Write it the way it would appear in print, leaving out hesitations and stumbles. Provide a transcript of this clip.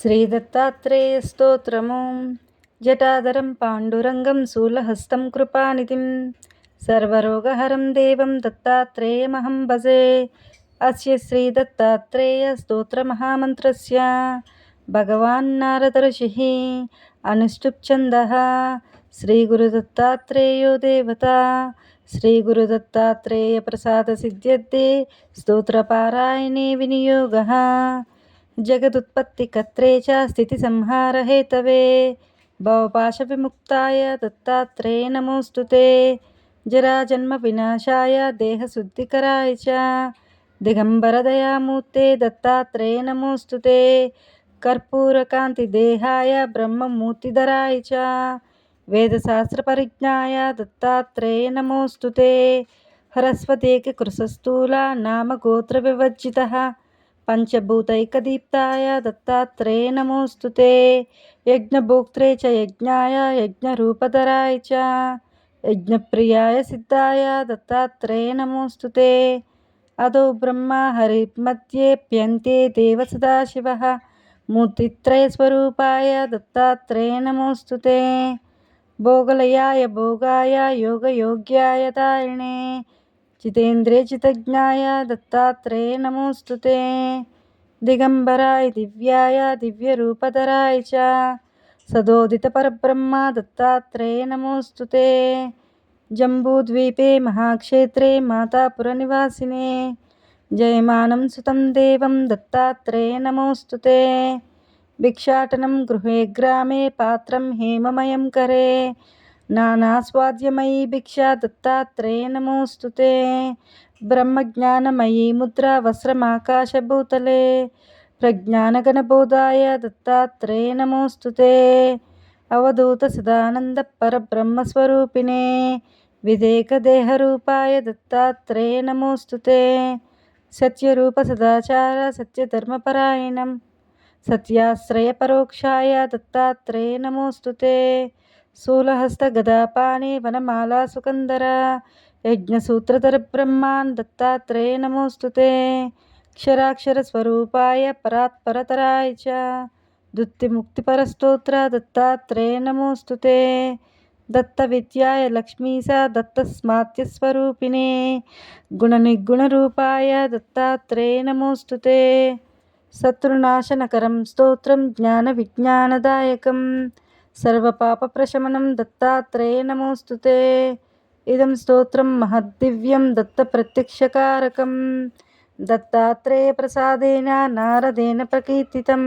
శ్రీ దత్తాత్రేయ స్తోత్రము. జటాధరం పాండురంగం శూలహస్తం కృపానిధిం సర్వరోగహరం దేవం దత్తాత్రేయమహం భజే. అస్య శ్రీ దత్తాత్రేయ స్తోత్రమహామంత్రస్య భగవాన్ నారద ఋషిః అనుష్ఠుప్ ఛందః. శ్రీ గురుదత్తాత్రేయో దేవతా. శ్రీ గురుదత్తాత్రేయ ప్రసాద సిద్ధ్యర్థే స్తోత్రపారాయణే వినియోగః. జగదుత్పత్తి కర్త్రే చ స్థితి సంహార హేతవే భవపాశ విముక్తాయ దత్తాత్రేయ నమోస్తుతే. జరాజన్మ వినాశాయ దేహశుద్ధికరాయ చ దిగంబర దయామూర్తే దత్తాత్రేయ నమోస్తుతే. కర్పూరకాంతి దేహాయ బ్రహ్మమూర్తిధరాయ చ వేదశాస్త్ర పరిజ్ఞాయ దత్తాత్రేయ నమోస్తుతే. హ్రస్వదేక కృశస్థూల నామ గోత్ర వివర్జితః పంచభూతైకదీప్తాయ దత్తాత్రేయ నమోస్తుతే. యజ్ఞభోక్త్రే చ యజ్ఞాయ యజ్ఞరూపధరాయ చ యజ్ఞప్రియాయ సిద్ధాయ దత్తాత్రేయ నమోస్తుతే. అదో బ్రహ్మ హరిమధ్యేప్యంతే దేవ సదాశివః మూర్తిత్రయస్వరూపాయ దత్తాత్రేయ నమోస్తుతే. భోగలయాయ భోగాయ యోగయోగ్యాయ దారిణే జితేంద్రియ జితజ్ఞాయ దత్తాత్రేయ నమోస్తుతే. దిగంబరాయ దివ్యాయ దివ్యరూపధరాయ చ సదోదిత పరబ్రహ్మ దత్తాత్రేయ నమోస్తుతే. జంబూద్వీపే మహాక్షేత్రే మాతాపుర నివాసినే జయమానం సుతం దేవం దత్తాత్రేయ నమోస్తుతే. భిక్షాటనం గృహే గ్రామే పాత్రం హేమమయం కరే నానాస్వాద్యమయీ భిక్షా దత్తాత్రేయ నమోస్తుతే. బ్రహ్మజ్ఞానమయీ ముద్రా వస్త్రమాకాశభూతలే ప్రజ్ఞానగణబోధాయ దత్తాత్రేయ నమోస్తుతే. అవధూత సదానంద పరబ్రహ్మస్వరూపిణే విదేక దేహరూపాయ దత్తాత్రేయ నమోస్తుతే. సత్యరూప సదాచార సత్యధర్మపరాయణం సత్యాశ్రయ పరోక్షాయ దత్తాత్రేయ నమోస్తుతే. శూలహస్త గదాపాణి వనమాలా సుకందర యజ్ఞసూత్రధర బ్రహ్మాన్ దత్తాత్రేయ నమోస్తుతే. క్షరాక్షర స్వరూపాయ పరాత్పరతరాయ చ దుత్తిముక్తిపరస్తోత్ర దత్తాత్రేయ నమోస్తుతే. దత్త విద్యాయ లక్ష్మీస దత్తస్మాత్యస్వరూపిణే గుణనిర్గుణరూపాయ దత్తాత్రేయ నమోస్తుతే. శత్రునాశనకరం స్తోత్రం జ్ఞాన విజ్ఞానదాయకం సర్వపాపప్రశమనం దత్తాత్రేయ నమోస్తుతే. ఇదం స్తోత్రం మహద్దివ్యం దత్త ప్రత్యక్షకారకం దత్తాత్రేయ ప్రసాదేన నారదేన ప్రకీర్తితం.